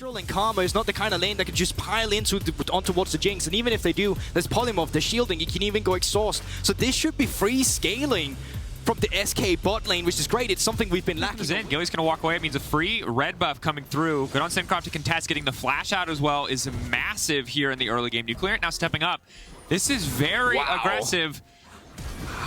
Neutral and Karma is not the kind of lane that can just pile on towards the Jinx, and even if they do, there's Polymorph, there's shielding, you can even go exhaust. So this should be free scaling from the SK bot lane, which is great. It's something we've been lacking. Gilly's gonna walk away. It means a free red buff coming through. Good on Syncroft to contest. Getting the flash out as well is massive here in the early game. Nuclear now stepping up. This is very aggressive.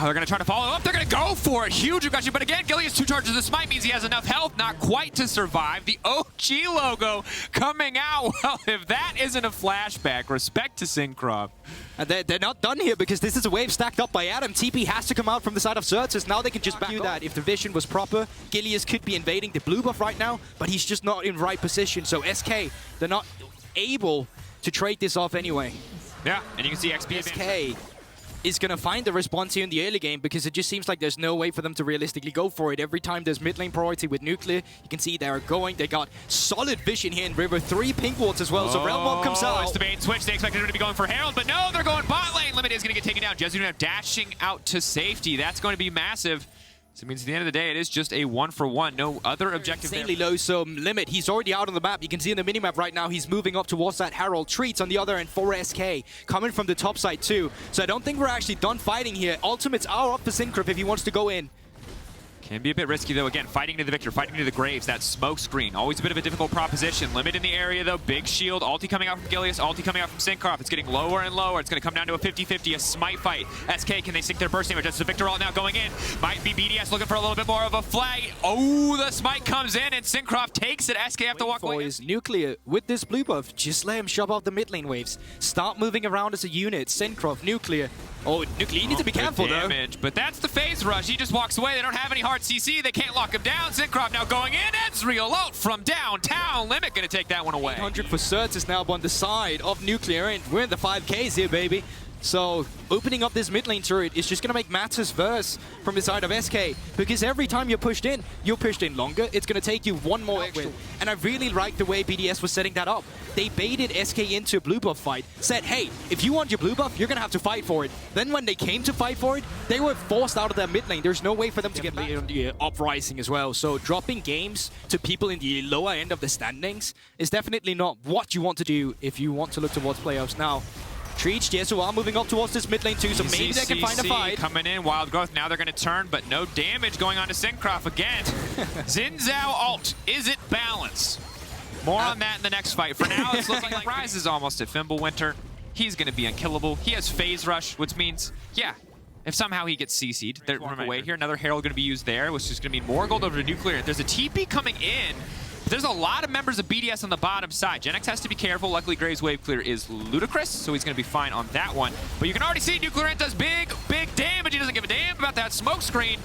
They're going to try to follow up. They're going to go for it. Huge aggression. But again, Gilly has 2 charges of the smite. Means he has enough health. Not quite to survive. The OG logo coming out. Well, if that isn't a flashback, respect to Syncroft. And they're not done here because this is a wave stacked up by Adam. TP has to come out from the side of Xerxes. Now they can just back that. If the vision was proper, Gilius could be invading the blue buff right now, but he's just not in right position. So SK, they're not able to trade this off anyway. Yeah, and you can see XP SK is going to find the response here in the early game because it just seems like there's no way for them to realistically go for it. Every time there's mid lane priority with Nuclear, you can see they're going. They got solid vision here in River. 3 pink wards as well, so Realm Mob comes out. It's the bait and switch. They expected him to be going for Herald, but no, they're going bot lane. Limit is going to get taken down. Jezu now dashing out to safety. That's going to be massive. So it means at the end of the day, it is just a 1-for-1. No other objective Insanely low, so Limit, he's already out on the map. You can see in the minimap right now, he's moving up towards that Herald. Treats on the other end for SK, coming from the top side too. So I don't think we're actually done fighting here. Ultimates are up for Syncroft if he wants to go in. Can be a bit risky, though. Again, fighting to the victor, fighting to the graves. That smoke screen, always a bit of a difficult proposition. Limit in the area, though. Big shield. Ulti coming out from Gilius. Ulti coming out from Syncroft. It's getting lower and lower. It's going to come down to a 50-50, a smite fight. SK, can they sink their burst damage? That's the victor ult now going in. Might be BDS looking for a little bit more of a flag. Oh, the smite comes in, and Syncroft takes it. SK have to walk away. Is Nuclear with this blue buff. Just let him shove out the mid lane waves. Start moving around as a unit. Syncroft, Nuclear. Oh, Nuclear, you need to be careful, though. But that's the phase rush. He just walks away. They don't have any hard CC. They can't lock him down. Syncroft now going in. Ezreal ult from downtown. Limit going to take that one away. 800 for Xerxes now on the side of Nuclear, and we're in the 5Ks here, baby. So opening up this mid lane turret is just going to make matters worse from the side of SK, because every time you're pushed in longer. It's going to take you one more extra. And I really like the way BDS was setting that up. They baited SK into a blue buff fight, said, hey, if you want your blue buff, you're going to have to fight for it. Then when they came to fight for it, they were forced out of their mid lane. There's no way for them to get on the uprising as well. So dropping games to people in the lower end of the standings is definitely not what you want to do if you want to look towards playoffs now. Treach, Jesu are moving up towards this mid lane too, so maybe they can find a fight. Coming in, Wild Growth, now they're going to turn, but no damage going on to Syncroft again. Xin Zhao ult, is it balance? More on that in the next fight. For now, it's looking like Rise is almost at Fimbulwinter. He's going to be unkillable. He has Phase Rush, which means, yeah, if somehow he gets CC'd, they're away here. Another Herald going to be used there, which is going to mean more gold over to Nuclear. There's a TP coming in. There's a lot of members of BDS on the bottom side. GenX has to be careful. Luckily, Graves' wave clear is ludicrous, so he's going to be fine on that one. But you can already see Nuclear does big damage. He doesn't give a damn about that smoke screen.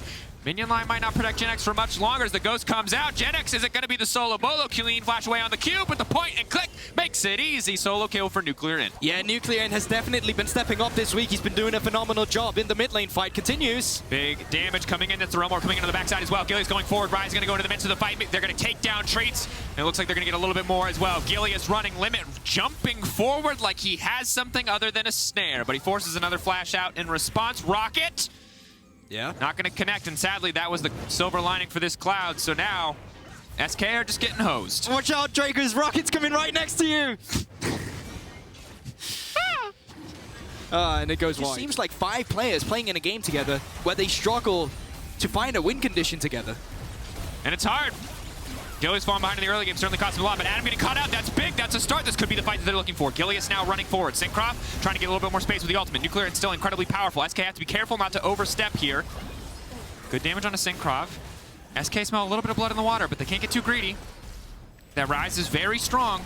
Minion line might not protect GenX for much longer as the Ghost comes out. GenX isn't going to be the solo bolo. Killeen flash away on the cube, but the point and click makes it easy. Solo kill for Nuclear. Yeah, Nuclear has definitely been stepping up this week. He's been doing a phenomenal job in the mid lane fight. Continues. Big damage coming in. That's the Realmore coming into the backside as well. Gilly's going forward. Rise is going to go into the midst of the fight. They're going to take down Treats. And it looks like they're going to get a little bit more as well. Gilly is running. Limit jumping forward like he has something other than a snare, but he forces another flash out in response. Rocket. Yeah. Not going to connect, and sadly, that was the silver lining for this Cloud. So now, SK are just getting hosed. Watch out, Draker's Rocket's coming right next to you! And it goes wide. It seems like 5 players playing in a game together where they struggle to find a win condition together. And it's hard. Gilius falling behind in the early game certainly cost him a lot, but Adam getting caught out, that's big, that's a start. This could be the fight that they're looking for. Gilius now running forward. Syncroft trying to get a little bit more space with the ultimate. Nuclear is still incredibly powerful. SK have to be careful not to overstep here. Good damage on a Syncroft. SK smell a little bit of blood in the water, but they can't get too greedy. That Rise is very strong.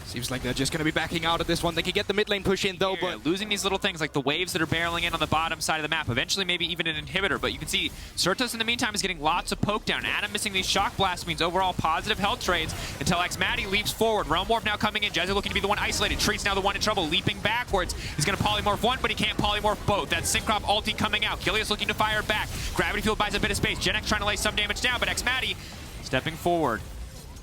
Seems like they're just going to be backing out of this one. They can get the mid lane push in, though, but losing these little things like the waves that are barreling in on the bottom side of the map. Eventually, maybe even an inhibitor. But you can see Certos in the meantime is getting lots of poke down. Adam missing these shock blasts means overall positive health trades until XMatty leaps forward. Realm Warp now coming in. Jezu looking to be the one isolated. Treat's now the one in trouble, leaping backwards. He's going to polymorph one, but he can't polymorph both. That's Syncroft ulti coming out. Gilius looking to fire back. Gravity Field buys a bit of space. GenX trying to lay some damage down, but XMatty stepping forward.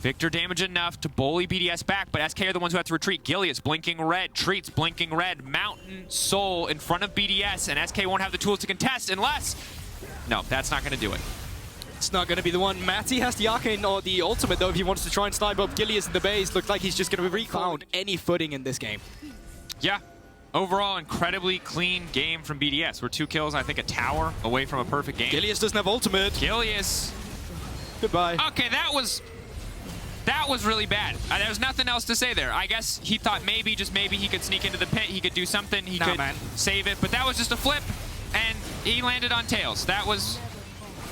Victor damage enough to bully BDS back, but SK are the ones who have to retreat. Gilius blinking red, Treats blinking red, Mountain Soul in front of BDS, and SK won't have the tools to contest unless... No, that's not going to do it. It's not going to be the one. Matty has the arcane or the ultimate, though, if he wants to try and snipe up Gilius in the base. Looks like he's just going to be found any footing in this game. Yeah. Overall, incredibly clean game from BDS. We're 2 kills, I think a tower away from a perfect game. Gilius doesn't have ultimate. Gilius. Goodbye. Okay, that was really bad. There was nothing else to say there. I guess he thought maybe, just maybe, he could sneak into the pit. He could do something. He could save it. But that was just a flip, and he landed on tails. That was...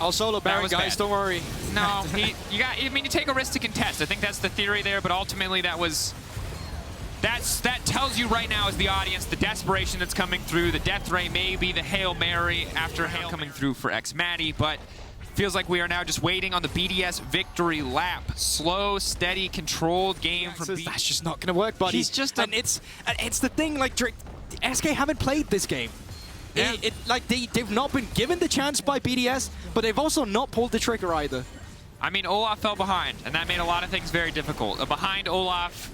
I'll solo Baron, guys. Don't worry. No, you take a risk to contest. I think that's the theory there, but ultimately that was... That tells you right now as the audience the desperation that's coming through, the death ray maybe, the Hail Mary after Hail coming through for X-Matty, but feels like we are now just waiting on the BDS victory lap. Slow, steady, controlled game from BDS. That's just not going to work, buddy. He's just and it's the thing, like, SK haven't played this game. Yeah. Like, they've not been given the chance by BDS, but they've also not pulled the trigger either. I mean, Olaf fell behind, and that made a lot of things very difficult. A behind Olaf...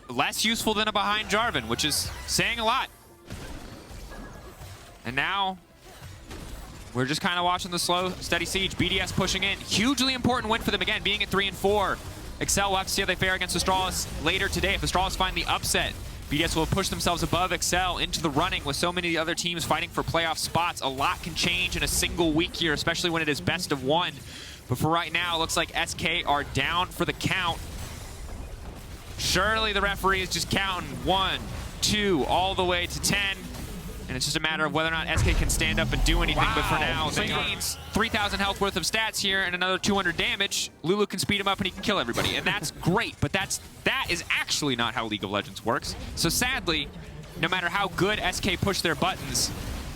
less useful than a behind Jarvan, which is saying a lot. And now, we're just kind of watching the slow, steady siege. BDS pushing in. Hugely important win for them again, being at 3 and 4. Excel will have to see how they fare against Astralis later today. If Astralis find the upset, BDS will push themselves above Excel into the running with so many other teams fighting for playoff spots. A lot can change in a single week here, especially when it is best of 1. But for right now, it looks like SK are down for the count. Surely the referee is just counting 1, 2, all the way to 10. And it's just a matter of whether or not SK can stand up and do anything. Wow. But for now, they gains 3,000 health worth of stats here and another 200 damage. Lulu can speed him up and he can kill everybody. And that's great, but that is actually not how League of Legends works. So sadly, no matter how good SK push their buttons,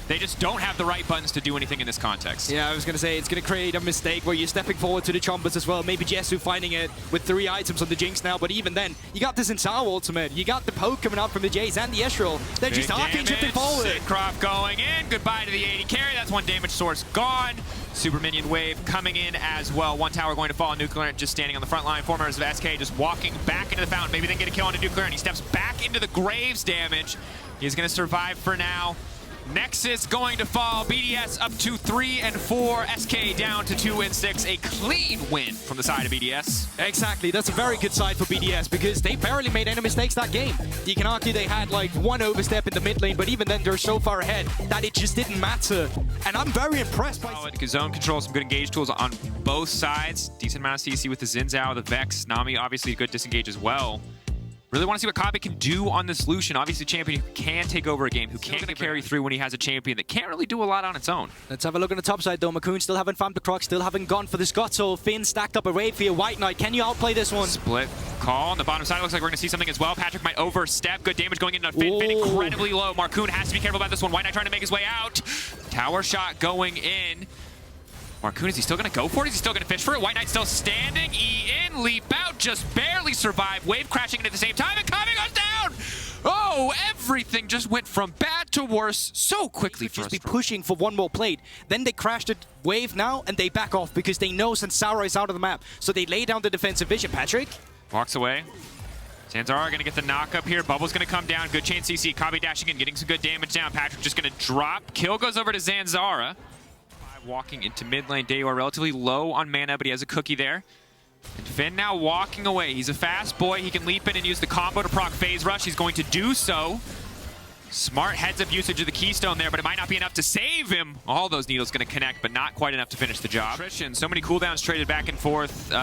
they just don't have the right buttons to do anything in this context. Yeah, I was going to say, it's going to create a mistake where you're stepping forward to the chompers as well. Maybe Jesu finding it with 3 items on the Jinx now, but even then, you got this Zinzao ultimate. You got the poke coming out from the Jays and the Ezreal. They're just arcane shifting forward. Syncroft going in. Goodbye to the 80 carry. That's 1 damage source gone. Super minion wave coming in as well. 1 tower going to fall on Nuclear, just standing on the front line. 4 members of SK just walking back into the fountain. Maybe they can get a kill on a Nuclear, and he steps back into the Graves damage. He's going to survive for now. Nexus going to fall. BDS up to 3 and 4. SK down to 2 and 6. A clean win from the side of BDS. Exactly. That's a very good side for BDS because they barely made any mistakes that game. You can argue they had like 1 overstep in the mid lane, but even then they're so far ahead that it just didn't matter. And I'm very impressed by... Zone control, some good engage tools on both sides. Decent amount of CC with the Zinzao, the Vex. Nami obviously a good disengage as well. Really want to see what Kabe can do on this Lucian. Obviously a champion who can take over a game, who can carry through when he has a champion that can't really do a lot on its own. Let's have a look on the top side though. Macoon still haven't found the Croc, still haven't gone for the Scotto. Finn stacked up a raid for your White Knight. Can you outplay this one? Split call on the bottom side. Looks like we're going to see something as well. Patrick might overstep. Good damage going into Finn. Finn incredibly low. Marcoon has to be careful about this one. White Knight trying to make his way out. Tower shot going in. Marcoon, is he still going to go for it? Is he still going to fish for it? White Knight still standing. E in, leap out, just barely survive. Wave crashing in at the same time, and Kabe goes down! Oh, everything just went from bad to worse so quickly for us. Just be pushing for 1 more plate. Then they crashed a wave now, and they back off because they know Sansara is out of the map. So they lay down the defensive vision. Patrick? Walks away. Zanzara going to get the knock up here. Bubble's going to come down. Good chain CC. Kabe dashing in, getting some good damage down. Patrick just going to drop. Kill goes over to Zanzara. Walking into mid lane. Daewoo relatively low on mana, but he has a cookie there. And Finn now walking away. He's a fast boy. He can leap in and use the combo to proc phase rush. He's going to do so. Smart heads-up usage of the Keystone there, but it might not be enough to save him. All those needles going to connect, but not quite enough to finish the job. Attrition, so many cooldowns traded back and forth.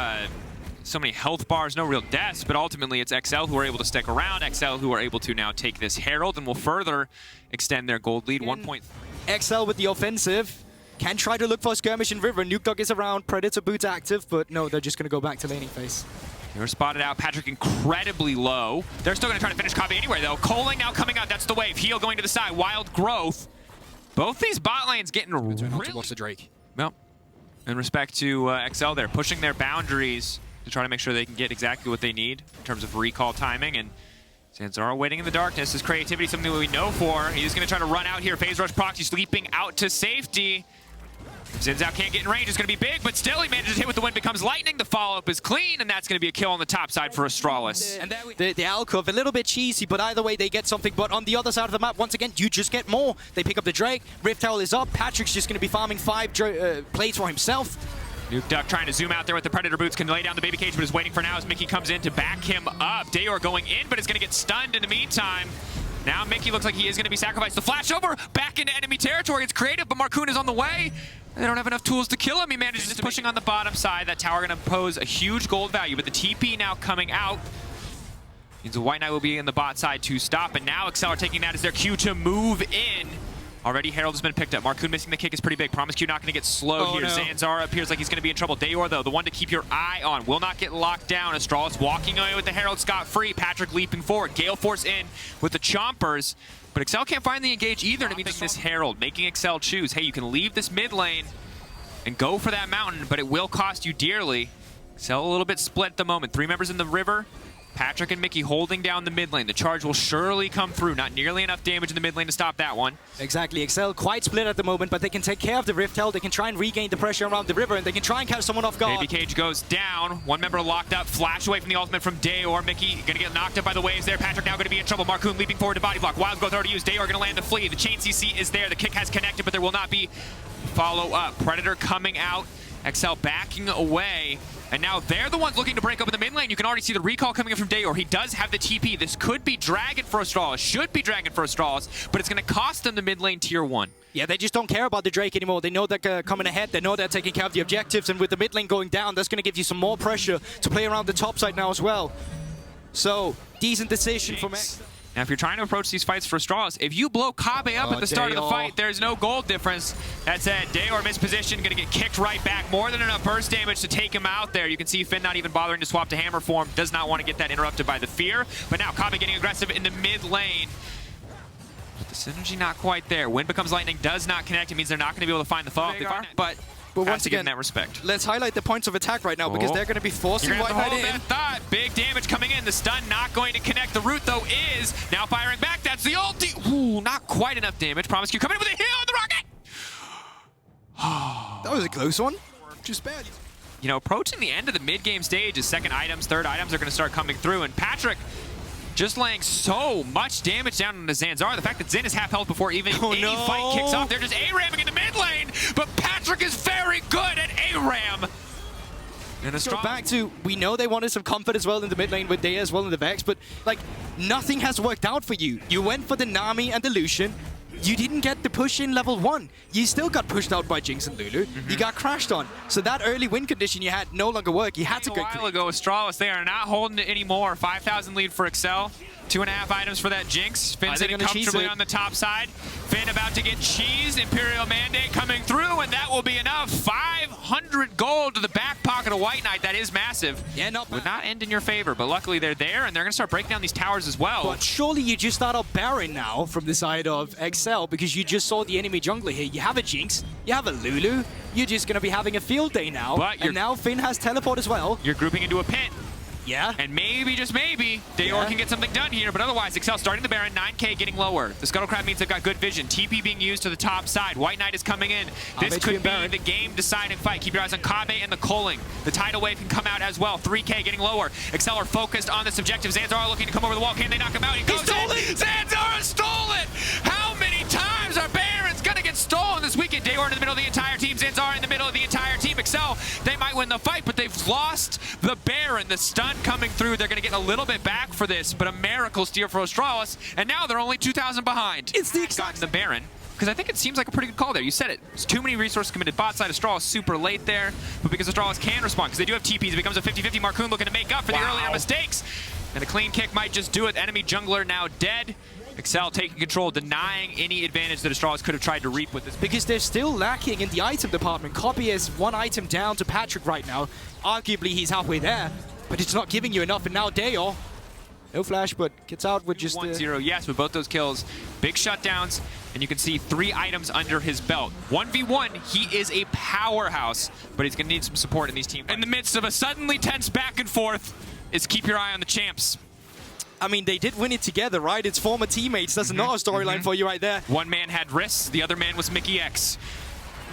So many health bars, no real deaths, but ultimately it's XL who are able to stick around. XL who are able to now take this Herald and will further extend their gold lead. 1 point. XL with the offensive. Can try to look for a skirmish in River. Nuke Dog is around. Predator boots active, but no, they're just going to go back to laning phase. They're spotted out. Patrick incredibly low. They're still going to try to finish Kabe anyway, though. Coling now coming out. That's the wave. Heal going to the side. Wild Growth. Both these bot lanes getting really... Watch the Drake. Well, in respect to XL, they're pushing their boundaries to try to make sure they can get exactly what they need in terms of recall timing. And Zanzara waiting in the darkness. His creativity, something that we know for. He's going to try to run out here. Phase Rush proc. He's leaping out to safety. Zinzao can't get in range. It's going to be big, but still he manages to hit with the wind, becomes lightning. The follow-up is clean, and that's going to be a kill on the top side for Astralis. And the alcove, a little bit cheesy, but either way they get something. But on the other side of the map, once again, you just get more. They pick up the Drake. Rift Tower is up. Patrick's just going to be farming 5 plates for himself. Nuke Duck trying to zoom out there with the Predator boots, can lay down the baby cage, but is waiting for now as Mickey comes in to back him up. Dayor going in, but is going to get stunned in the meantime. Now Mickey looks like he is going to be sacrificed. The flash over, back into enemy territory. It's creative, but Marcoon is on the way. They don't have enough tools to kill him. He manages just pushing on the bottom side. That tower going to pose a huge gold value, but the TP now coming out means the White Knight will be in the bot side to stop, and now Excel are taking that as their cue to move in. Already Herald has been picked up. Marcoon missing the kick is pretty big. Promisecue not going to get slowed here. No. Zanzara appears like he's going to be in trouble. Dayor, though, the one to keep your eye on, will not get locked down. Astralis walking away with the Herald scot-free. Patrick leaping forward. Gale Force in with the Chompers. But Excel can't find the engage either. And it means this Herald making Excel choose. Hey, you can leave this mid lane and go for that mountain, but it will cost you dearly. Excel a little bit split at the moment. 3 members in the river. Patrick and Mickey holding down the mid lane. The charge will surely come through. Not nearly enough damage in the mid lane to stop that one. Exactly. Excel quite split at the moment, but they can take care of the Rift Hell. They can try and regain the pressure around the river, and they can try and catch someone off guard. Baby cage goes down. One member locked up. Flash away from the ultimate from Dayor. Mickey going to get knocked up by the waves there. Patrick now going to be in trouble. Marcoon leaping forward to body block. Wild growth already used. Dayor going to land the flea. The chain CC is there. The kick has connected, but there will not be follow-up. Predator coming out. Excel backing away. And now they're the ones looking to break open the mid lane. You can already see the recall coming in from Dayor. He does have the TP. This could be Dragon for Astralis. Should be Dragon for Astralis, but it's going to cost them the mid lane tier 1. Yeah, they just don't care about the Drake anymore. They know they're coming ahead. They know they're taking care of the objectives. And with the mid lane going down, that's going to give you some more pressure to play around the top side now as well. So, decent decision from X. Now, if you're trying to approach these fights for Astralis, if you blow Kabe up at the start of the fight, there's no gold difference. That said, Dayor mispositioned, going to get kicked right back. More than enough burst damage to take him out there. You can see Finn not even bothering to swap to hammer form. Does not want to get that interrupted by the fear. But now Kabe getting aggressive in the mid lane. But the synergy not quite there. Wind becomes lightning, does not connect. It means they're not going to be able to find the fall. But once again, in that respect, let's highlight the points of attack right now because they're going to be forcing White Knight in. That thought. Big damage coming in. The stun not going to connect. The root, though, is now firing back. That's the ulti. Ooh, not quite enough damage. Promisecue coming in with a heal on the rocket. That was a close one. Just bad. You know, approaching the end of the mid-game stage, his second items, third items are going to start coming through. And Patrick just laying so much damage down on the Zanzara. The fact that Zin is half health before even any fight kicks off. They're just A-ramming in the mid lane, but Patrick is very good at A-ram. And a strong back to, we know they wanted some comfort as well in the mid lane with Daya as well in the Vex, but like, nothing has worked out for you. You went for the Nami and the Lucian. You didn't get the push in level 1. You still got pushed out by Jinx and Lulu. You got crashed on. So that early win condition you had no longer worked. You had to go. A while ago, Astralis, they are not holding it anymore. 5,000 lead for Excel. 2.5 items for that Jinx. Finn sitting comfortably on the top side. Finn about to get cheesed. Imperial Mandate coming through, and that will be enough. 500 gold to the back pocket of White Knight. That is massive. Yeah, not bad. Would not end in your favor, but luckily they're there, and they're going to start breaking down these towers as well. But surely you just start out Baron now from the side of Excel because you just saw the enemy jungler here. You have a Jinx, you have a Lulu. You're just going to be having a field day now. And now Finn has teleport as well. You're grouping into a pit. Yeah. And maybe, just maybe, Dayor can get something done here. But otherwise, Excel starting the Baron, 9k getting lower. The Scuttlecrab means they've got good vision. TP being used to the top side. White Knight is coming in. This could be the game-deciding fight. Keep your eyes on Kabe and the Culling. The tidal wave can come out as well. 3k getting lower. Excel are focused on this objective. Zanzara looking to come over the wall. Can they knock him out? He goes in. Zanzara stole it! How many times are Barons gonna get stolen this weekend? Dayor in the middle of the entire team. Zanzara in the middle of the entire team. Excel, they might win the fight, but they've lost the Baron. The stun coming through. They're going to get a little bit back for this, but a miracle steal for Astralis, and now they're only 2,000 behind. It's the exact the Baron, because I think it seems like a pretty good call there. You said it. It's too many resources committed bot side. Astralis super late there, but because Astralis can respond, because they do have TPs, it becomes a 50-50. Marcoon looking to make up for the earlier mistakes, and a clean kick might just do it. Enemy jungler now dead. Excel taking control, denying any advantage that Astralis could have tried to reap with this. Because they're still lacking in the item department. Copy is 1 item down to Patrick right now. Arguably, he's halfway there, but it's not giving you enough. And now Dayor, no flash, but gets out with just 1-0. Yes, with both those kills. Big shutdowns, and you can see 3 items under his belt. 1v1, he is a powerhouse, but he's going to need some support in these teams. In the midst of a suddenly tense back and forth is keep your eye on the champs. I mean, they did win it together, right? It's former teammates. That's another storyline for you right there. One man had wrists, the other man was Mickey X.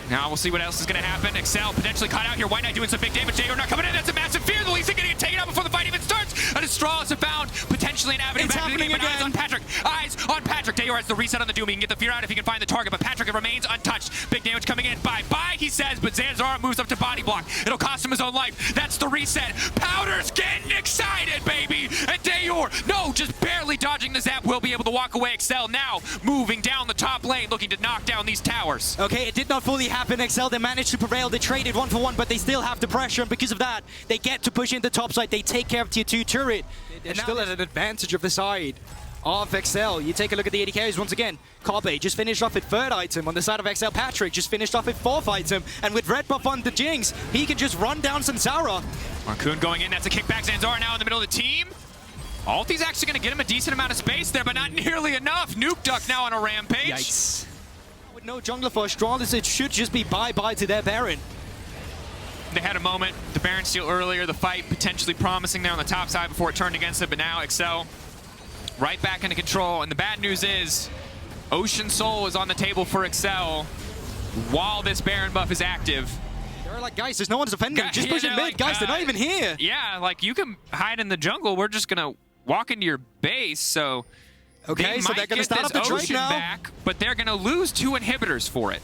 Now we'll see what else is going to happen. Excel potentially caught out here. White Knight doing some big damage. Dayor not coming in. That's a massive fear. The LEC going to get taken out before the fight even starts. And Astralis have found potentially an avenue. It's happening again. Eyes on Patrick. Eyes on Patrick. Patrick. Dayor has the reset on the Doom. He can get the fear out if he can find the target, but Patrick remains untouched. Big damage coming in. Bye-bye, he says, but Zanzara moves up to body block. It'll cost him his own life. That's the reset. Powder's getting excited, baby. And Dayor, no, just barely dodging the zap, will be able to walk away. Excel now moving down the top lane, looking to knock down these towers. Okay, it did not fully happen. Excel, they managed to prevail. They traded 1-for-1, but they still have the pressure, and because of that, they get to push in the top side. They take care of tier 2 turret. And still at an advantage of the side of Excel. You take a look at the AD carries once again. Kobe just finished off with 3rd item on the side of Excel. Patrick just finished off with 4th item. And with red buff on the Jinx, he can just run down Zanzara. Marcoon going in, that's a kickback. Zanzara now in the middle of the team. Ulti's actually going to get him a decent amount of space there, but not nearly enough. Nuke Duck now on a rampage. Yikes. With no jungler for Astralis, it should just be bye-bye to their Baron. They had a moment, the Baron steal earlier, the fight potentially promising there on the top side before it turned against it, but now Excel right back into control. And the bad news is Ocean Soul is on the table for Excel while this Baron buff is active. They're like, guys, there's no one's defending. Just push it mid. Like, guys, they're not even here. Yeah, like you can hide in the jungle. We're just going to walk into your base, so okay, so they're going to start up the trade now. Back, but they're going to lose 2 inhibitors for it.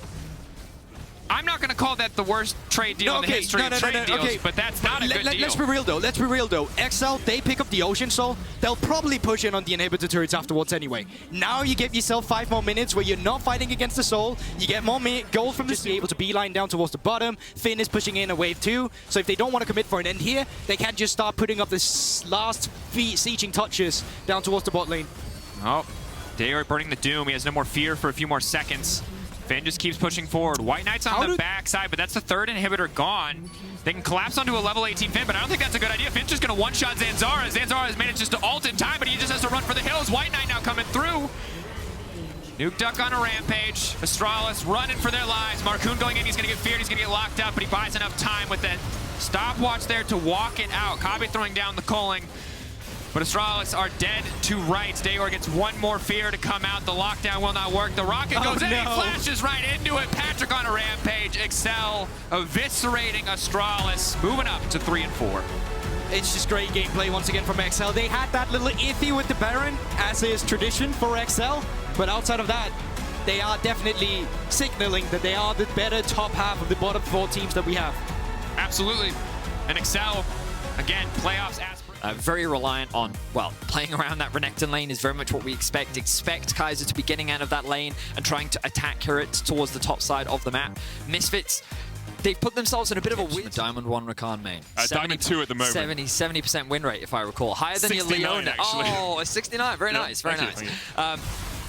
I'm not going to call that the worst trade deal in the history of trade deals, but that's not a good deal. Let's be real, though. Let's be real, though. XL, they pick up the Ocean Soul. They'll probably push in on the inhibitor turrets afterwards anyway. Now you give yourself 5 more minutes where you're not fighting against the Soul. You get more gold from this. Be able to beeline down towards the bottom. Finn is pushing in a wave 2. So if they don't want to commit for an end here, they can just start putting up this last sieging touches down towards the bot lane. Oh, Dayor burning the Doom. He has no more fear for a few more seconds. Finn just keeps pushing forward. White Knight's on the backside, but that's the 3rd inhibitor gone. They can collapse onto a level 18 Finn, but I don't think that's a good idea. Finn's just going to one-shot Zanzara. Zanzara has managed just to ult in time, but he just has to run for the hills. White Knight now coming through. Nuke Duck on a rampage. Astralis running for their lives. Marcoon going in. He's going to get feared. He's going to get locked up, but he buys enough time with that stopwatch there to walk it out. Kabe throwing down the culling. But Astralis are dead to rights. Dayor gets 1 more fear to come out. The lockdown will not work. The rocket goes in. He flashes right into it. Patrick on a rampage. Excel eviscerating Astralis. Moving up to 3 and 4. It's just great gameplay once again from XL. They had that little iffy with the Baron, as is tradition for XL. But outside of that, they are definitely signaling that they are the better top half of the bottom 4 teams that we have. Absolutely. And XL, again, playoffs aspirations. Very reliant on, well, playing around that Renekton lane is very much what we expect. Expect Kaiser to be getting out of that lane and trying to attack turrets towards the top side of the map. Misfits, they've put themselves in a bit of a weird Diamond 1 Rakan main. Diamond 2 at the moment. 70% win rate, if I recall. Higher than your Leona. Actually. Oh, a 69. Very nice. Very nice.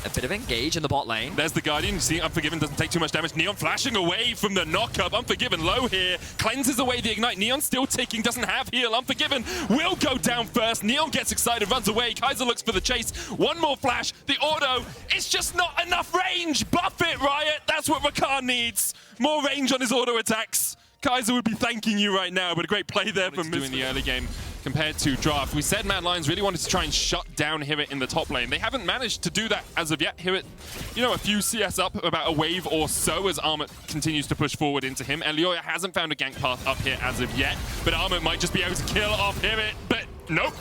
A bit of engage in the bot lane. There's the Guardian. You see, Unforgiven doesn't take too much damage. Neon flashing away from the knock-up. Unforgiven low here. Cleanses away the Ignite. Neon still ticking. Doesn't have heal. Unforgiven will go down first. Neon gets excited, runs away. Kaiser looks for the chase. 1 more flash. The auto. It's just not enough range. Buff it, Riot. That's what Rakan needs. More range on his auto attacks. Kaiser would be thanking you right now, but a great play there from Misfits in the early game compared to Draft. We said Mad Lions really wanted to try and shut down Hirit in the top lane. They haven't managed to do that as of yet. Hirit, you know, a few CS up, about a wave or so as Armut continues to push forward into him. Elioya hasn't found a gank path up here as of yet, but Armut might just be able to kill off Hirit, but nope.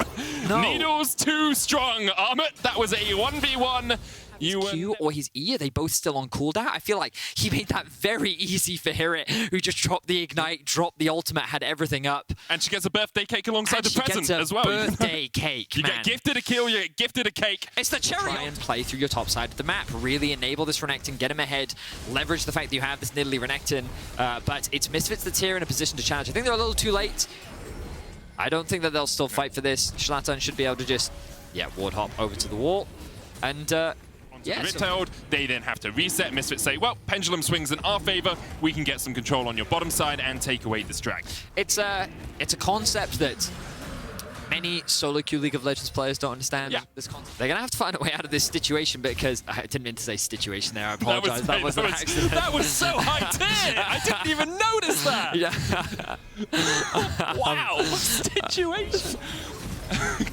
No. Needle's too strong. Armut, that was a 1v1. Q or his E, are they both still on cooldown? I feel like he made that very easy for Hirit, who just dropped the Ignite, dropped the ultimate, had everything up. And she gets a birthday cake alongside the present as well. Birthday cake, You get gifted a kill, you get gifted a cake. It's the cherry. Try and play through your top side of the map. Really enable this Renekton, get him ahead, leverage the fact that you have this Nidalee Renekton. But it's Misfits that's here in a position to challenge. I think they're a little too late. I don't think that they'll still fight for this. Shlatan should be able to just, ward hop over to the wall. And, Riptailed, they then have to reset. Misfits say, well, pendulum swings in our favor. We can get some control on your bottom side and take away this drag. It's a concept that many solo queue League of Legends players don't understand. This concept. They're gonna have to find a way out of this situation because I didn't mean to say situation there. I apologize. That was an accident. That was so high tier. I didn't even notice that. Yeah. Wow. Situation.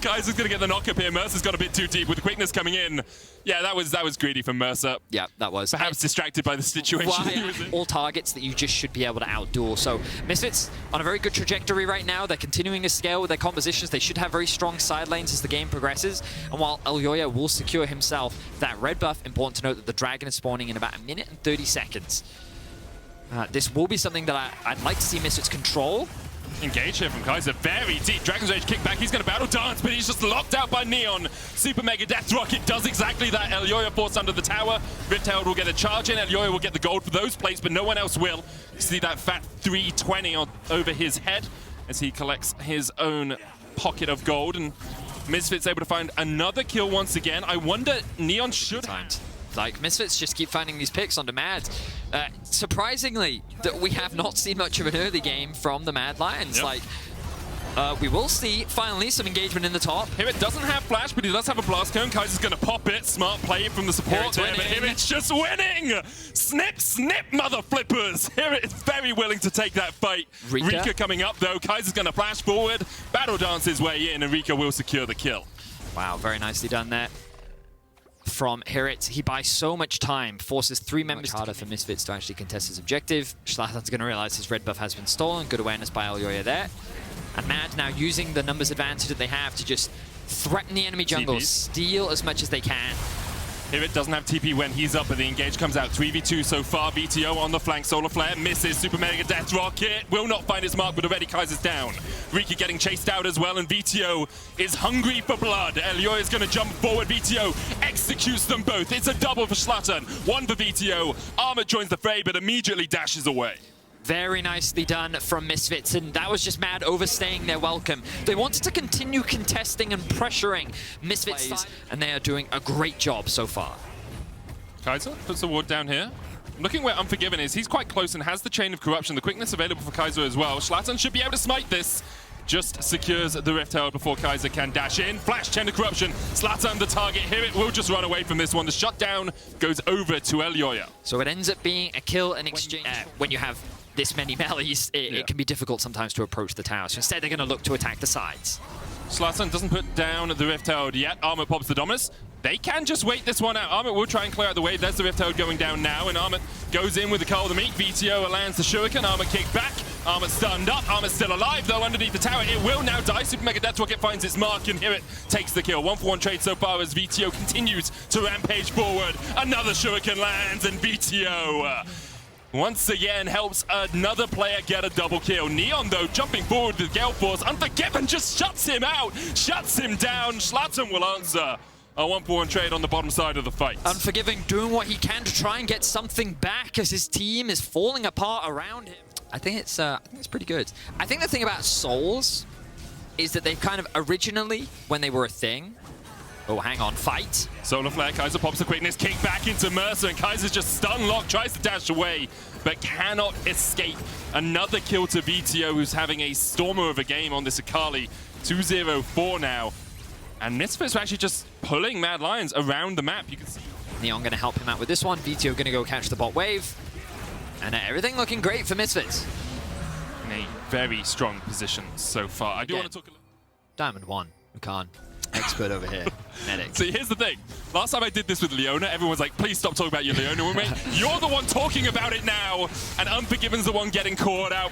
Kaiser's going to get the knock up here. Mercer's got a bit too deep with the quickness coming in. Yeah, that was greedy from Mercer. Yeah, that was. Perhaps distracted by the situation he was in. All targets that you just should be able to outduel. So Misfits on a very good trajectory right now. They're continuing to scale with their compositions. They should have very strong side lanes as the game progresses. And while Elyoya will secure himself that red buff, important to note that the Dragon is spawning in about 1 minute and 30 seconds. This will be something that I'd like to see Misfits control. Engage here from Kaiser, very deep. Dragon's Rage kickback, he's going to battle dance, but he's just locked out by Neon. Super Mega Death Rocket does exactly that. Elyoya forced under the tower. Rift Herald will get a charge in. Elyoya will get the gold for those plates, but no one else will. You see that fat 320 over his head as he collects his own pocket of gold, and Misfits able to find another kill once again. I wonder, Neon should... Like, Misfits just keep finding these picks onto Mad. Surprisingly, that we have not seen much of an early game from the Mad Lions. Yep. Like, we will see, finally, some engagement in the top. Hibbett doesn't have flash, but he does have a blast cone. Kaiser's going to pop it. Smart play from the support there, but Hibbett's just winning! Snip, snip, mother flippers! Hibbett is very willing to take that fight. Rika coming up, though. Kaiser's going to flash forward, battle dance his way in, and Rika will secure the kill. Wow, very nicely done there from Hirit. He buys so much time, forces 3 members harder for Misfits to actually contest his objective. Schlatan's going to realize his red buff has been stolen. Good awareness by Elyoya there. And Mad now using the numbers advantage that they have to just threaten the enemy jungle, steal as much as they can. Hibbett doesn't have TP when he's up, but the engage comes out. 3v2 so far. VTO on the flank. Solar Flare misses. Super Mega Death Rocket will not find its mark, but already Kaiser's down. Rika getting chased out as well, and VTO is hungry for blood. Elyoya is going to jump forward. VTO executes them both. It's a double for Schlatan. 1 for VTO. Armor joins the fray, but immediately dashes away. Very nicely done from Misfits, and that was just Mad overstaying their welcome. They wanted to continue contesting and pressuring Misfits, and they are doing a great job so far. Kaiser puts the ward down here. Looking where Unforgiven is, he's quite close and has the Chain of Corruption. The quickness available for Kaiser as well. Schlatan should be able to smite this. Just secures the Rift Herald before Kaiser can dash in. Flash, Chain of Corruption. Schlatan the target. Hibbett will just run away from this one. The shutdown goes over to Elyoya. So it ends up being a kill in exchange. When you have this many melees, it can be difficult sometimes to approach the tower. So instead, they're going to look to attack the sides. Schlatan doesn't put down the Rift Herald yet. Armor pops the Dominus. They can just wait this one out. Armor will try and clear out the way. There's the Rift Herald going down now, and Armor goes in with the Cull of the Meat. VTO lands the Shuriken. Armor kicked back. Armor stunned up. Armor's still alive, though, underneath the tower. It will now die. Super Mega Death Rocket finds its mark, and Hibbett takes the kill. 1-for-1 trade so far as VTO continues to rampage forward. Another Shuriken lands, and VTO once again helps another player get a double kill. Neon, though, jumping forward with Gale Force. Unforgiven just shuts him out, shuts him down. Schlatan will answer a 1-for-1 trade on the bottom side of the fight. Unforgiven doing what he can to try and get something back as his team is falling apart around him. I think it's pretty good. I think the thing about Souls is that they've kind of originally, when they were a thing, oh, hang on, fight. Solar Flare, Kaiser pops the quickness, kick back into Mercer, and Kaiser's just stun locked, tries to dash away, but cannot escape. Another kill to VTO, who's having a stormer of a game on this Akali. 2-0-4 now. And Misfits are actually just pulling Mad Lions around the map, you can see. Neon going to help him out with this one. VTO going to go catch the bot wave. And everything looking great for Misfits. In a very strong position so far. I do want to talk a little... Diamond 1, Khan. Expert over here. Medic. See, here's the thing. Last time I did this with Leona, everyone was like, please stop talking about your Leona roommate. You're the one talking about it now, and Unforgiven's the one getting caught out.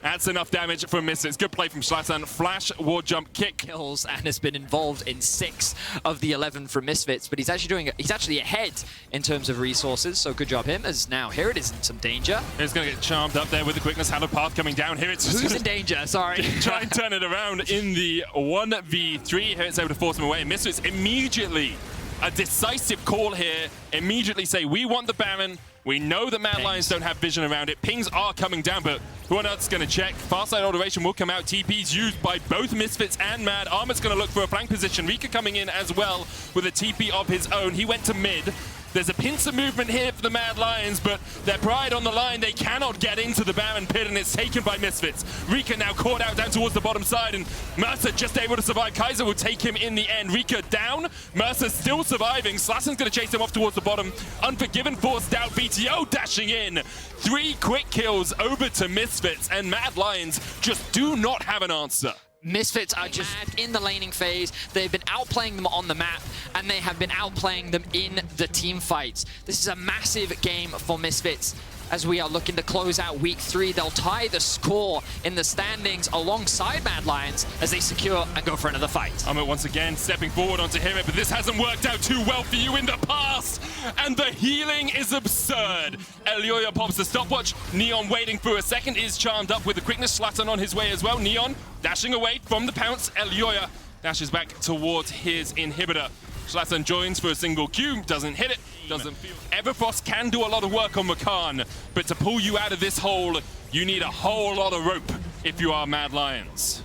That's enough damage from Misfits. Good play from Schlatan. Flash, ward jump, kick. Kills, and has been involved in 6 of the 11 from Misfits, but he's actually ahead in terms of resources, so good job him, as now Hirit is in some danger. He's going to get charmed up there with the quickness. Hallowed Path coming down. Hirit's Who's in danger? Sorry. Try and turn it around in the 1v3. Hirit's able to force him away. Misfits immediately, a decisive call here, immediately say, we want the Baron. We know that Mad Lions don't have vision around it. Pings are coming down, but who on earth's going to check? Far side alteration will come out. TP's used by both Misfits and Mad. Armor's going to look for a flank position. Rika coming in as well with a TP of his own. He went to mid. There's a pincer movement here for the Mad Lions, but their pride on the line. They cannot get into the Baron pit, and it's taken by Misfits. Rika now caught out down towards the bottom side, and Mercer just able to survive. Kaiser will take him in the end. Rika down. Mercer still surviving. Slatan's going to chase him off towards the bottom. Unforgiven forced out. VTO dashing in. 3 quick kills over to Misfits, and Mad Lions just do not have an answer. Misfits are just in the laning phase. They've been outplaying them on the map, and they have been outplaying them in the team fights. This is a massive game for Misfits. As we are looking to close out week 3, they'll tie the score in the standings alongside Mad Lions as they secure and go for another fight. Amit once again stepping forward onto Himmit, but this hasn't worked out too well for you in the past. And the healing is absurd. Elioya pops the stopwatch. Neon waiting for a second is charmed up with the quickness. Slattern on his way as well. Neon dashing away from the pounce. Elioya dashes back towards his inhibitor. Slattern joins for a single Q, doesn't hit it, doesn't feel. Everfrost can do a lot of work on Rakan, but to pull you out of this hole, you need a whole lot of rope if you are Mad Lions.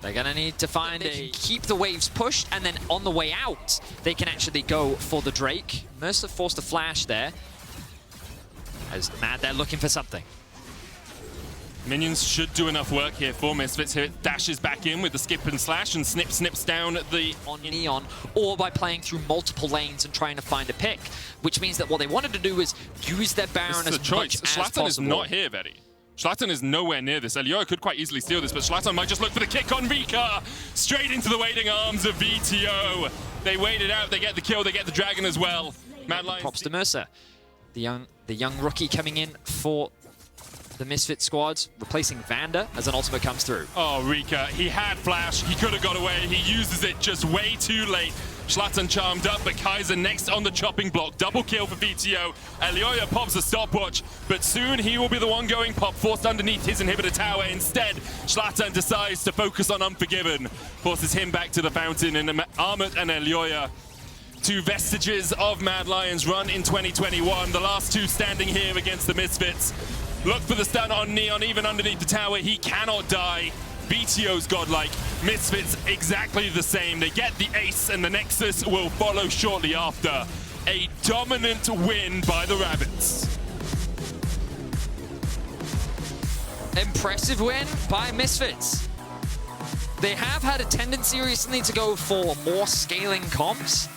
They're gonna need to find keep the waves pushed, and then on the way out, they can actually go for the Drake. Mercer forced a flash there. As Mad, they're looking for something. Minions should do enough work here for Misfits. Here it dashes back in with the skip and slash and snips down the... On Neon, or by playing through multiple lanes and trying to find a pick, which means that what they wanted to do is use their Baron as much as possible. Slattern is not here, Vedi. Slattern is nowhere near this. Elioya could quite easily steal this, but Slattern might just look for the kick on Rika. Straight into the waiting arms of VTO. They wait it out, they get the kill, they get the dragon as well. Mad Lions. Props to Mercer. The young rookie coming in for the Misfit squads, replacing Vander as an ultimate comes through. Oh, Rika, he had flash, he could have got away, he uses it just way too late. Schlatten charmed up, but Kaiser next on the chopping block. Double kill for VTO. Elioya pops a stopwatch, but soon he will be the one going pop, forced underneath his inhibitor tower. Instead, Schlatten decides to focus on Unforgiven, forces him back to the fountain, and Armut and Elioya, two vestiges of Mad Lions run in 2021. The last two standing here against the Misfits. Look for the stun on Neon, even underneath the tower. He cannot die. BTO's godlike. Misfits exactly the same. They get the ace, and the Nexus will follow shortly after. A dominant win by the Rabbits. Impressive win by Misfits. They have had a tendency recently to go for more scaling comps,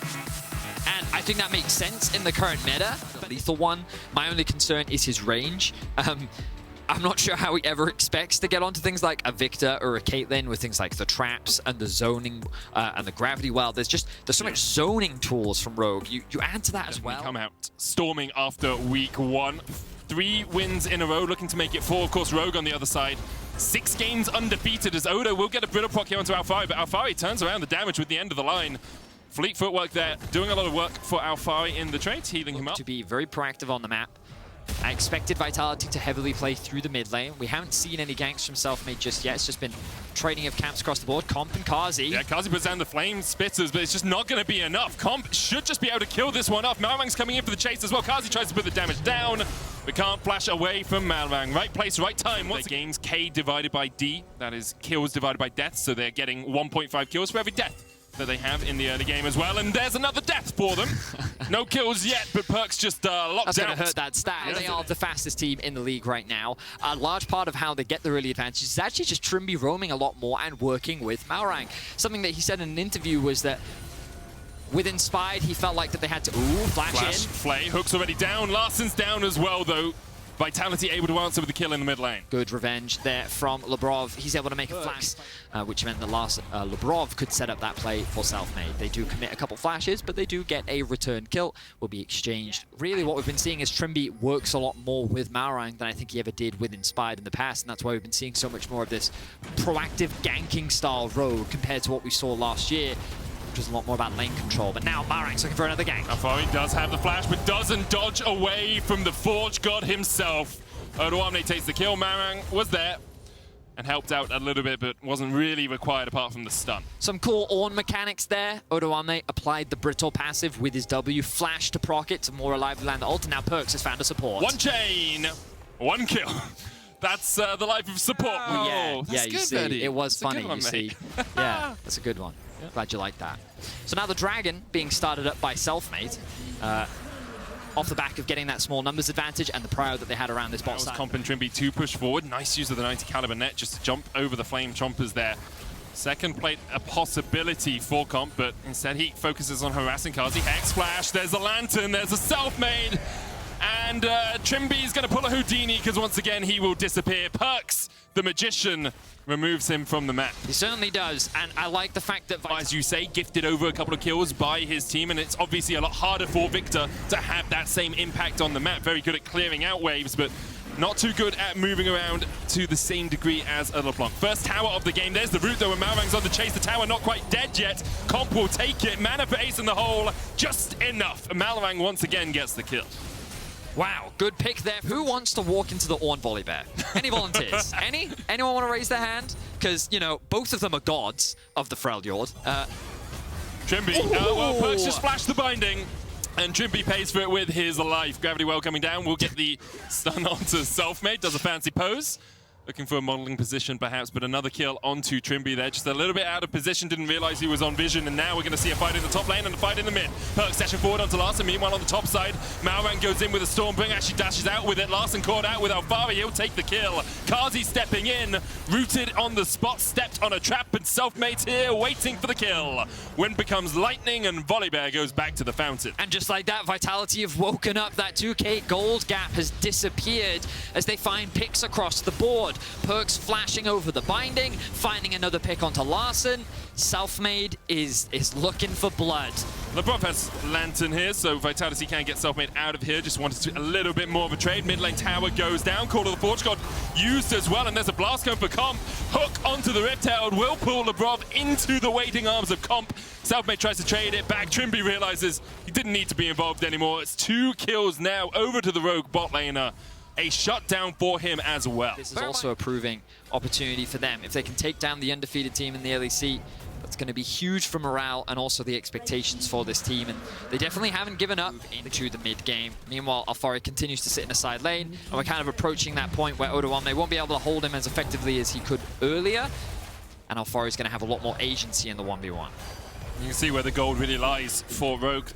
and I think that makes sense in the current meta. The lethal one, my only concern is his range. I'm not sure how he ever expects to get onto things like a Victor or a Caitlyn with things like the traps and the zoning and the gravity well. There's so much zoning tools from Rogue. You add to that as well. Come out storming after week 1. 3 wins in a row, looking to make it 4. Of course, Rogue on the other side. 6 games undefeated as Odo will get a brittle proc here onto Alfari, but Alfari turns around the damage with the end of the line. Fleet footwork there, doing a lot of work for Alfari in the trades, healing him up. To be very proactive on the map. I expected Vitality to heavily play through the mid lane. We haven't seen any ganks from Selfmade just yet. It's just been trading of camps across the board. Comp and Kazi. Yeah, Kazi puts down the flame spitters, but it's just not going to be enough. Comp should just be able to kill this one off. Malrang's coming in for the chase as well. Kazi tries to put the damage down, but can't flash away from Malrang. Right place, right time. Once games K divided by D, that is kills divided by deaths, so they're getting 1.5 kills for every death that they have in the early game as well, and there's another death for them. No kills yet, but Perks just locked That's out. That's going to hurt that stat. They are the fastest team in the league right now. A large part of how they get the early advantage is actually just Trimby roaming a lot more and working with Malrang. Something that he said in an interview was that with Inspired, he felt like that they had to flash in. Flay, Hook's already down. Larson's down as well, though. Vitality able to answer with the kill in the mid lane. Good revenge there from Lebrov. He's able to make a flash, which meant that Lebrov could set up that play for Selfmade. They do commit a couple flashes, but they do get a return kill. Will be exchanged. Really, what we've been seeing is Trimby works a lot more with Malrang than I think he ever did with Inspired in the past, and that's why we've been seeing so much more of this proactive ganking style Rogue compared to what we saw last year, which was a lot more about lane control. But now Malrang's looking for another gank. Alfari does have the flash, but doesn't dodge away from the Forge God himself. Odoamne takes the kill. Malrang was there and helped out a little bit, but wasn't really required apart from the stun. Some cool Ornn mechanics there. Odoamne applied the Brittle passive with his W, flash to proc it to more reliably land the ult, and now Perks has found a support. 1 chain, 1 kill. That's the life of support. Yeah, that's you good, see, Vedi. it was That's a funny, good one, you see. mate. Yeah, that's a good one. Yeah. Glad you like that. So now the Dragon being started up by Selfmade, off the back of getting that small numbers advantage and the prio that they had around this bot side. Comp and Trimby to push forward. Nice use of the 90 caliber net just to jump over the flame chompers there. Second plate a possibility for Comp, but instead he focuses on harassing Kazi. Hex flash, there's a lantern, there's a Selfmade, And Trimby's going to pull a Houdini because once again he will disappear. Perks, the magician, removes him from the map. He certainly does, and I like the fact that As you say, gifted over a couple of kills by his team, and it's obviously a lot harder for Victor to have that same impact on the map. Very good at clearing out waves, but not too good at moving around to the same degree as a LeBlanc. First tower of the game. There's the root, though, and Malrang's on the chase. The tower not quite dead yet. Comp will take it. Mana for Ace in the hole. Just enough. Malrang once again gets the kill. Wow, good pick there. Who wants to walk into the Ornn Volley Bear? Any volunteers? Anyone want to raise their hand? Because, you know, both of them are gods of the Freljord. Trimby, well, Perks just flashed the binding, and Trimby pays for it with his life. Gravity Well coming down. We'll get the stun onto Selfmade. Does a fancy pose. Looking for a modeling position, perhaps, but another kill onto Trimby there. Just a little bit out of position, didn't realize he was on vision, and now we're going to see a fight in the top lane and a fight in the mid. Perks dashing forward onto Larssen. Meanwhile, on the top side, Malrang goes in with a Stormbringer, actually dashes out with it. Larssen caught out with Alfari. He'll take the kill. Kazi stepping in, rooted on the spot, stepped on a trap, and Selfmade's here waiting for the kill. Wind becomes lightning, and Volibear goes back to the fountain. And just like that, Vitality have woken up. That 2k gold gap has disappeared as they find picks across the board. Perks flashing over the binding, finding another pick onto Larssen. Selfmade is looking for blood. LeBron has Lantern here, so Vitality can get Selfmade out of here. Just wanted to a little bit more of a trade. Mid lane tower goes down. Call of the Forge God used as well, and there's a blast going for Comp. Hook onto the Rift Herald will pull LeBron into the waiting arms of Comp. Selfmade tries to trade it back. Trimby realizes he didn't need to be involved anymore. It's 2 kills now over to the Rogue bot laner. A shutdown for him as well. This is also a proving opportunity for them. If they can take down the undefeated team in the LEC, that's going to be huge for morale and also the expectations for this team. And they definitely haven't given up into the mid game. Meanwhile, Alfari continues to sit in a side lane, and we're kind of approaching that point where Odoamne won't be able to hold him as effectively as he could earlier. And Alfari is going to have a lot more agency in the 1v1. You can see where the gold really lies for Rogue.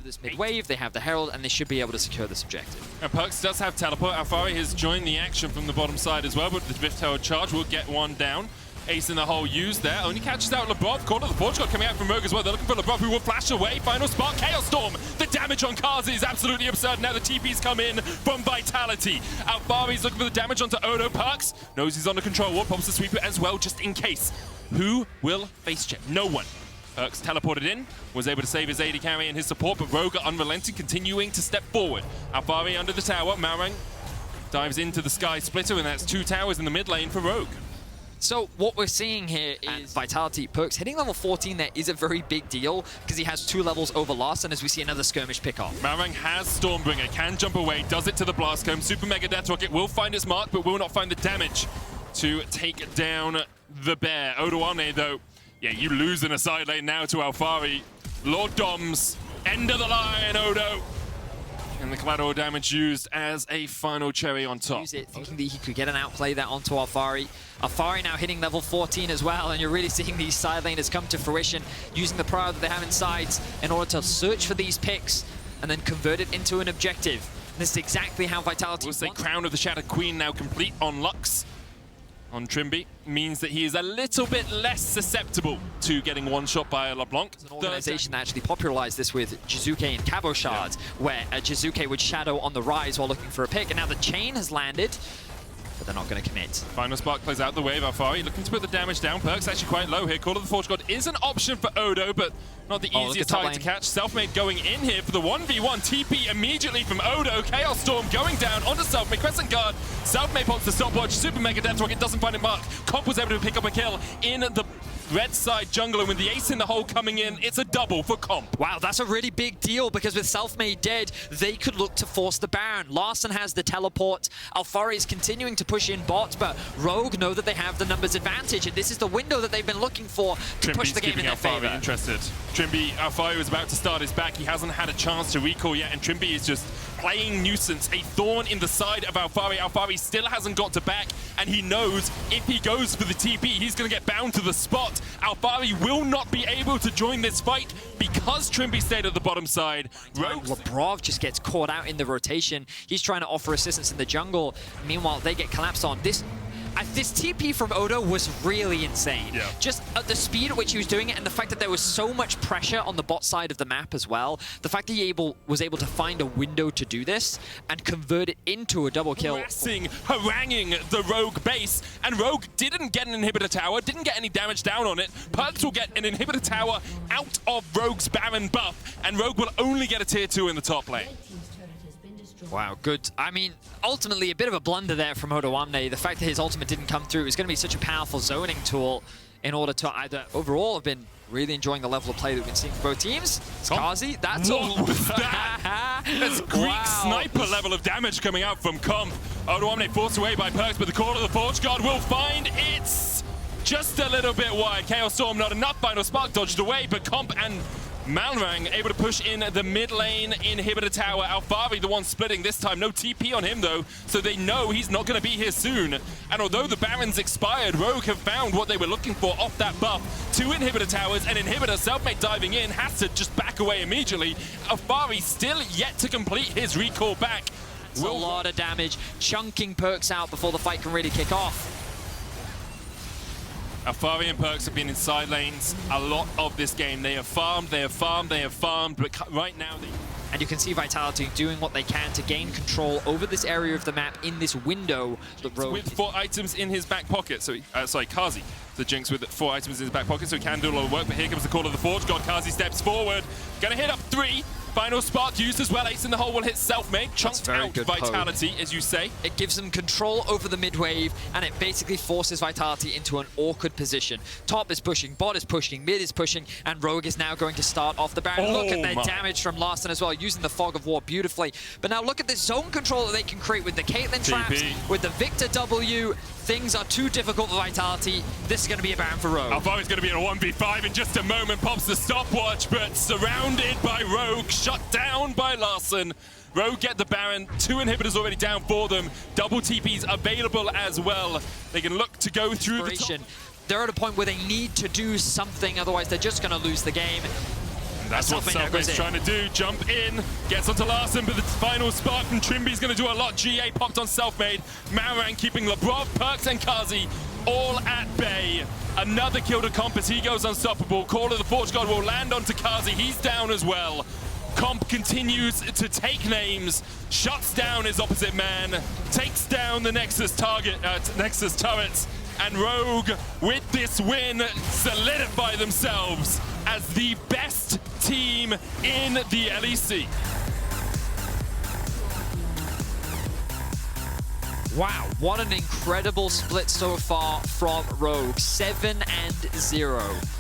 This mid wave, they have the Herald, and they should be able to secure this objective. And Perks does have teleport. Alfari has joined the action from the bottom side as well, but the Rift Herald charge will get one down. Ace in the hole used there. Only catches out Lebrov. Call of the Forge God coming out from Rogue as well. They're looking for Lebrov, who will flash away. Final spark. Chaos Storm. The damage on Kazi is absolutely absurd. Now the TPs come in from Vitality. Alfari's looking for the damage onto Odo. Perks knows he's under control. Ward pops the sweeper as well, just in case. Who will face check? No one. Perks teleported in, was able to save his AD carry and his support, but Rogue unrelenting, continuing to step forward. Alfari under the tower. Malrang dives into the Sky Splitter, and that's 2 towers in the mid lane for Rogue. So what we're seeing here is Vitality. Perks hitting level 14 there is a very big deal because he has 2 levels over Larssen as we see another skirmish pick off. Malrang has Stormbringer, can jump away, does it to the Blast Cone. Super Mega Death Rocket will find its mark, but will not find the damage to take down the bear. Odoamne, though, yeah, you lose in a side lane now to Alfari. Lord Doms, end of the line, Odo. And the collateral damage used as a final cherry on top. Use it, thinking that he could get an outplay that onto Alfari. Alfari now hitting level 14 as well, and you're really seeing these side laners come to fruition, using the power that they have in sides in order to search for these picks and then convert it into an objective. And this is exactly how Vitality We'll say Crown of the Shattered Queen now complete on Lux. On Trimby, means that he is a little bit less susceptible to getting one-shot by a LeBlanc. It's an organization that actually popularized this with Jizuke and Cabochard, where Jizuke would shadow on the rise while looking for a pick, and now the chain has landed, but they're not going to commit. Final spark plays out the wave. Alfari looking to put the damage down. Perks actually quite low here. Call of the Forge God is an option for Odo, but not the easiest target to catch. Selfmade going in here for the 1v1. TP immediately from Odo. Chaos Storm going down onto Selfmade. Crescent Guard. Selfmade pops the stopwatch. Super Mega Death Rocket doesn't find it mark. Comp was able to pick up a kill in the red side jungle, and with the ace in the hole coming in, it's a double for Comp. Wow, that's a really big deal because with Selfmade dead, they could look to force the Baron. Larssen has the teleport. Alfari is continuing to push in bot, but Rogue know that they have the numbers advantage, and this is the window that they've been looking for to push the game in their favor. Interested. Trimby, Alfari was about to start his back. He hasn't had a chance to recall yet, and Trimby is just playing nuisance. A thorn in the side of Alfari. Alfari still hasn't got to back, and he knows if he goes for the TP, he's going to get bound to the spot. Alfari will not be able to join this fight because Trimby stayed at the bottom side. Lebrov just gets caught out in the rotation. He's trying to offer assistance in the jungle. Meanwhile, they get collapsed on. This This TP from Odo was really insane. Yeah. Just at the speed at which he was doing it and the fact that there was so much pressure on the bot side of the map as well. The fact that he was able to find a window to do this and convert it into a double kill. Haranguing the Rogue base, and Rogue didn't get an inhibitor tower, didn't get any damage down on it. Perks will get an inhibitor tower out of Rogue's Baron buff, and Rogue will only get a tier 2 in the top lane. Wow, good. I mean, ultimately a bit of a blunder there from Odoamne. The fact that his ultimate didn't come through is going to be such a powerful zoning tool in order to either overall have been really enjoying the level of play that we've been seeing from both teams. Skazi, that's all. What was that? That's Greek sniper level of damage coming out from Comp. Odoamne forced away by Perks, but the Call of the Forge God will find it's just a little bit wide. Chaos Storm not enough. Final Spark dodged away, but Comp and Malrang able to push in the mid lane inhibitor tower. Alfavi the one splitting this time. No TP on him though, so they know he's not going to be here soon. And although the Baron's expired, Rogue have found what they were looking for off that buff. 2 inhibitor towers, and inhibitor selfmade diving in has to just back away immediately. Alfavi still yet to complete his recall back. A lot of damage, chunking Perks out before the fight can really kick off. Alfavi and Perks have been in side lanes a lot of this game. They have farmed, but right now they... And you can see Vitality doing what they can to gain control over this area of the map in this window that Rogue... With 4 items in his back pocket, so Kazi, the Jinx with 4 items in his back pocket, so he can do a lot of work, but here comes the Call of the Forge God. Kazi steps forward, gonna hit up 3. Final Spark used as well. Ace in the hole will hit self-made. Chunked out Vitality, as you say. It gives them control over the mid-wave, and it basically forces Vitality into an awkward position. Top is pushing, bot is pushing, mid is pushing, and Rogue is now going to start off the Baron. Look at their damage from Larson as well, using the Fog of War beautifully. But now look at this zone control that they can create with the Caitlyn traps, with the Victor W. Things are too difficult for Vitality. This is going to be a Baron for Rogue. Alfavi's going to be in a 1v5 in just a moment. Pops the stopwatch, but surrounded by Rogue, shut down by Larson. Rogue get the Baron. 2 inhibitors already down for them. Double TPs available as well. They can look to go through the top. They're at a point where they need to do something, otherwise they're just going to lose the game. That's what Selfmade's trying to do. Jump in, gets onto Larson, but the Final Spark from Trimby's going to do a lot. GA popped on Selfmade. Malrang keeping Labrov, Perks, and Kazi all at bay. Another kill to Comp as he goes unstoppable. Call of the Forge God will land onto Kazi. He's down as well. Comp continues to take names, shuts down his opposite man, takes down the Nexus turrets, and Rogue, with this win, solidify themselves as the best team in the LEC. Wow, what an incredible split so far from Rogue. 7-0.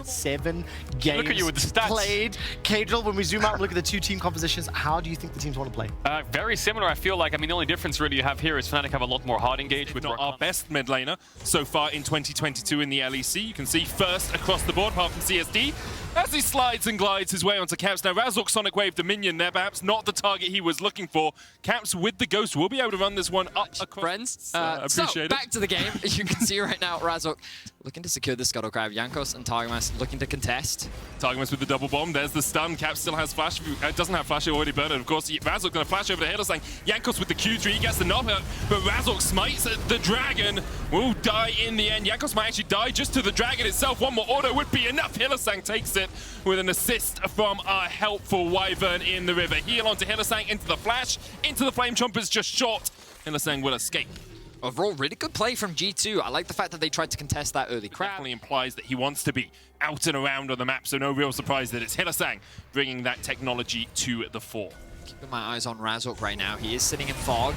7 games Look at you with the stats. played. Cadril, when we zoom out and look at the 2 team compositions, how do you think the teams want to play? Very similar, I feel like. I mean, the only difference really you have here is Fnatic have a lot more hard engage with not our best mid laner so far in 2022 in the LEC. You can see first across the board, apart from CSD, as he slides and glides his way onto Caps. Now, Razork Sonic Wave the minion there, perhaps not the target he was looking for. Caps with the Ghost will be able to run this one up across. Friends, appreciate it. Back to the game. You can see right now, Razork looking to secure the Scuttle Crab. Yankos and Targamas looking to contest. Targamas with the double bomb. There's the stun. Caps still has flash. Doesn't have flash, he already burned it. Of course, Razork going to flash over the Hillsang. Yankos with the Q3, he gets the knockout, but Razork smites the dragon. Will die in the end. Yankos might actually die just to the dragon itself. One more auto would be enough. Hillsang takes it with an assist from our helpful Wyvern in the river. Heal onto Hillsang, into the flash, into the Flame Chompers, just short. Hillsang will escape. Overall, really good play from G2. I like the fact that they tried to contest that early crowd. Definitely implies that he wants to be out and around on the map, so no real surprise that it's Hillsang bringing that technology to the fore. Keeping my eyes on Razork right now. He is sitting in fog.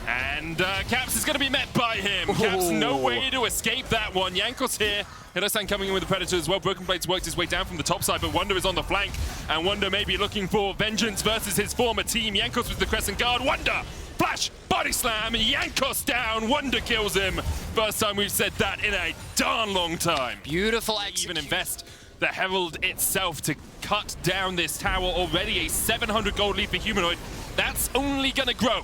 And Caps is going to be met by him. Caps, no way to escape that one. Yankos here. Hillsang coming in with the Predator as well. Broken Blades worked his way down from the top side, but Wonder is on the flank. And Wonder may be looking for vengeance versus his former team. Yankos with the Crescent Guard. Wonder! Flash! Body slam! Yankos down! Wonder kills him. First time we've said that in a darn long time. Beautiful execution. Even invest the Herald itself to cut down this tower. Already a 700 gold lead for Humanoid. That's only going to grow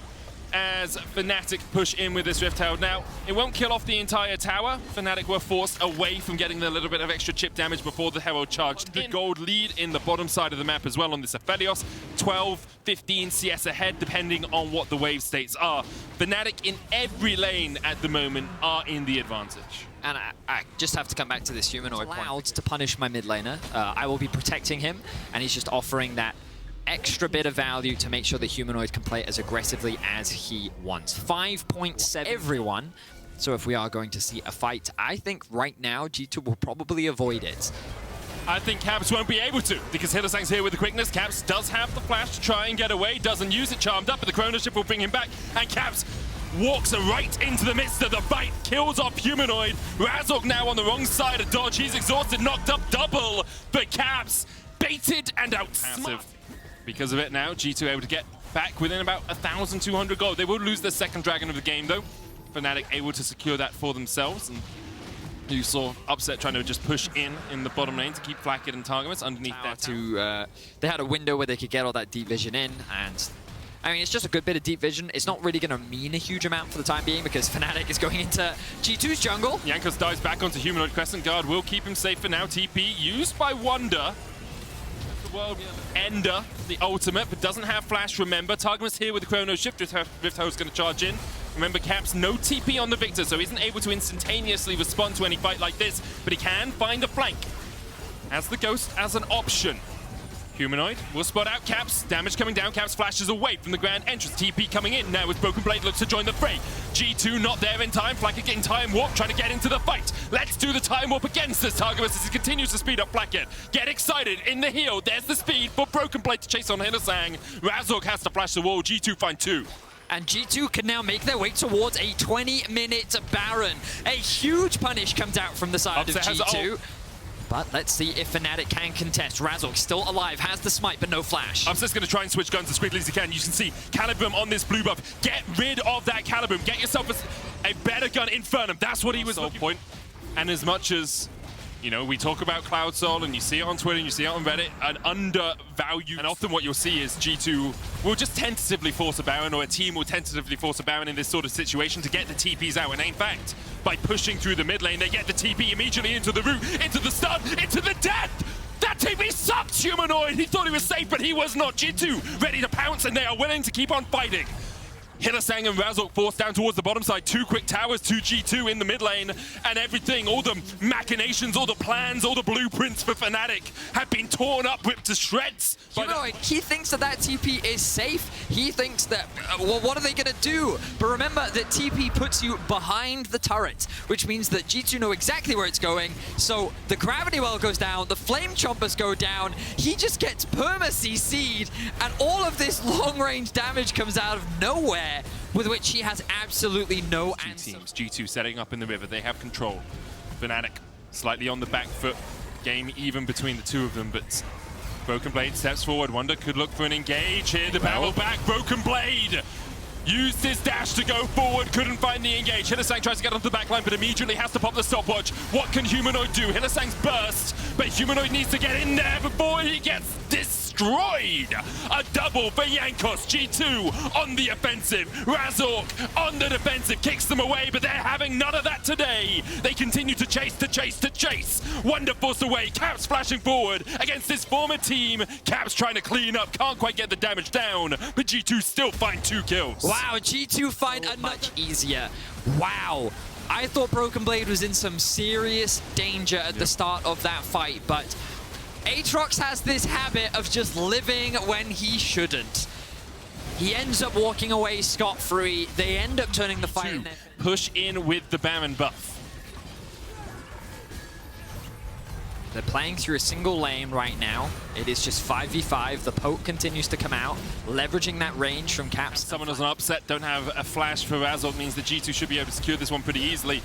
as Fnatic push in with this Rift Herald. Now, it won't kill off the entire tower. Fnatic were forced away from getting the little bit of extra chip damage before the Herald charged. The gold lead in the bottom side of the map as well on this Vedius. 12, 15 CS ahead, depending on what the wave states are. Fnatic in every lane at the moment are in the advantage. And I just have to come back to this humanoid point. Allowed to punish my mid laner. I will be protecting him, and he's just offering that extra bit of value to make sure that humanoid can play as aggressively as he wants. 5.7 everyone. So if we are going to see a fight, I think right now G2 will probably avoid it. I think Caps won't be able to, because Hylissang's here with the quickness. Caps does have the flash to try and get away, doesn't use it, charmed up, but the Chrono Shift will bring him back, and Caps walks right into the midst of the fight, kills off Humanoid. Razork now on the wrong side of dodge, he's exhausted, knocked up double, but Caps baited and outsmart. Because of it now, G2 able to get back within about 1,200 gold. They will lose their second dragon of the game though. Fnatic able to secure that for themselves. And you saw Upset trying to just push in the bottom lane to keep Flacket and Targamas underneath that. They had a window where they could get all that deep vision in, and I mean, it's just a good bit of deep vision. It's not really going to mean a huge amount for the time being because Fnatic is going into G2's jungle. Jankos dives back onto Humanoid. Crescent Guard will keep him safe for now. TP used by Wonder. The world ender, the ultimate, but doesn't have flash, remember. Targamas here with the Chrono Shift. Rift Herald's going to charge in. Remember, Caps, no TP on the Victor, so isn't able to instantaneously respond to any fight like this, but he can find a flank. As the Ghost as an option. Humanoid will spot out Caps. Damage coming down. Caps flashes away from the grand entrance. TP coming in now as Broken Blade looks to join the fray. G2 not there in time. Flacket getting time warp, trying to get into the fight. Let's do the time warp against this Targamas as he continues to speed up Flacket. Get excited in the heel. There's the speed for Broken Blade to chase on Hylissang. Razork has to flash the wall. G2 find 2. And G2 can now make their way towards a 20-minute Baron. A huge punish comes out from the side of G2. But let's see if Fnatic can contest. Razork still alive, has the smite, but no flash. Upset's going to try and switch guns as quickly as he can. You can see Calibrum on this blue buff. Get rid of that Calibrum. Get yourself a better gun, Infernum. That's what he was looking for. And as much as, you know, we talk about Cloud Soul, and you see it on Twitter, and you see it on Reddit, an undervalued. And often what you'll see is G2 will just tentatively force a Baron, or a team will tentatively force a Baron in this sort of situation to get the TPs out. And in fact, by pushing through the mid lane, they get the TP immediately into the root, into the stun, into the death! That TP sucked, Humanoid! He thought he was safe, but he was not. G2 ready to pounce, and they are willing to keep on fighting. Hylissang and Razork forced down towards the bottom side. 2 quick towers to G2 in the mid lane, and everything, all the machinations, all the plans, all the blueprints for Fnatic have been torn up, ripped to shreds. Humanoid, he thinks that TP is safe. He thinks that, well, what are they going to do? But remember that TP puts you behind the turret, which means that G2 know exactly where it's going. So the gravity well goes down, the flame chompers go down, he just gets perma-CC'd, and all of this long-range damage comes out of nowhere, with which he has absolutely no answer. Teams, G2 setting up in the river, they have control. Fnatic slightly on the back foot, game even between the two of them, but Broken Blade steps forward. Wonder could look for an engage here. The barrel back. Broken Blade used his dash to go forward. Couldn't find the engage. Hylissang tries to get onto the back line, but immediately has to pop the stopwatch. What can Humanoid do? Hylissang's burst, but Humanoid needs to get in there before he gets destroyed. A double for Jankos. G2 on the offensive. Razork on the defensive. Kicks them away, but they're having none of that today. They continue to chase, to chase, to chase. Wonder forced away. Caps flashing forward against this former team. Caps trying to clean up. Can't quite get the damage down, but G2 still find 2 kills. Wow, G2 find a much easier. Wow. I thought Broken Blade was in some serious danger at the start of that fight, but Aatrox has this habit of just living when he shouldn't. He ends up walking away scot-free. They end up turning the fight. Push in with the Baron buff. They're playing through a single lane right now. It is just 5v5. The poke continues to come out, leveraging that range from Caps. Someone as an upset, don't have a flash for Razork, means that G2 should be able to secure this one pretty easily.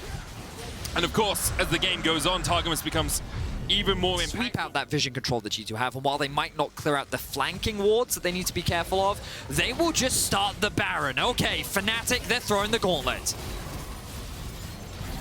And of course, as the game goes on, Targamas becomes even more impactful. Sweep out that vision control that G2 have, and while they might not clear out the flanking wards that they need to be careful of, they will just start the Baron. Okay, Fnatic, they're throwing the gauntlet.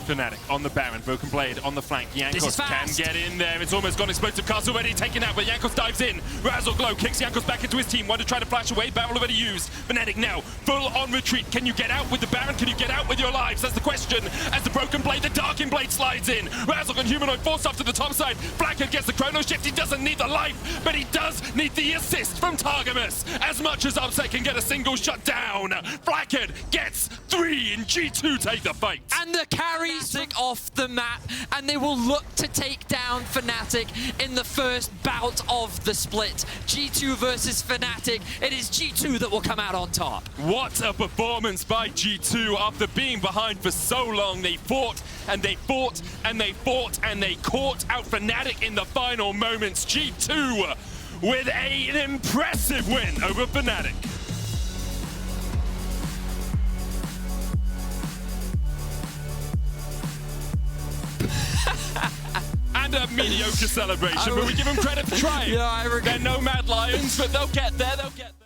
Fnatic on the Baron, Broken Blade on the flank. This is Jankos can fast. get in there. It's almost gone. Explosive Cast already taken out, but Jankos dives in. Razzle Glow kicks Jankos back into his team. Want to try to flash away. Barrel already used. Fnatic now full on retreat. Can you get out with the Baron? Can you get out with your lives? That's the question. As the Broken Blade, the Darkin Blade slides in. Razzle and Humanoid forced up to the top side. Blackhead gets the Chrono Shift. He doesn't need the life, but he does need the assist from Targamas. As much as Upset can get a single shut down. Blackhead gets 3 and G2 take the fight. And the carries off the map, and they will look to take down Fnatic in the first bout of the split. G2 versus Fnatic. It is G2 that will come out on top. What a performance by G2 after being behind for so long. They fought and they fought and they fought and they caught out Fnatic in the final moments. G2 with an impressive win over Fnatic. And a mediocre celebration, but we give them credit for trying. Yeah, I regret. They're no Mad Lions, but they'll get there, they'll get there.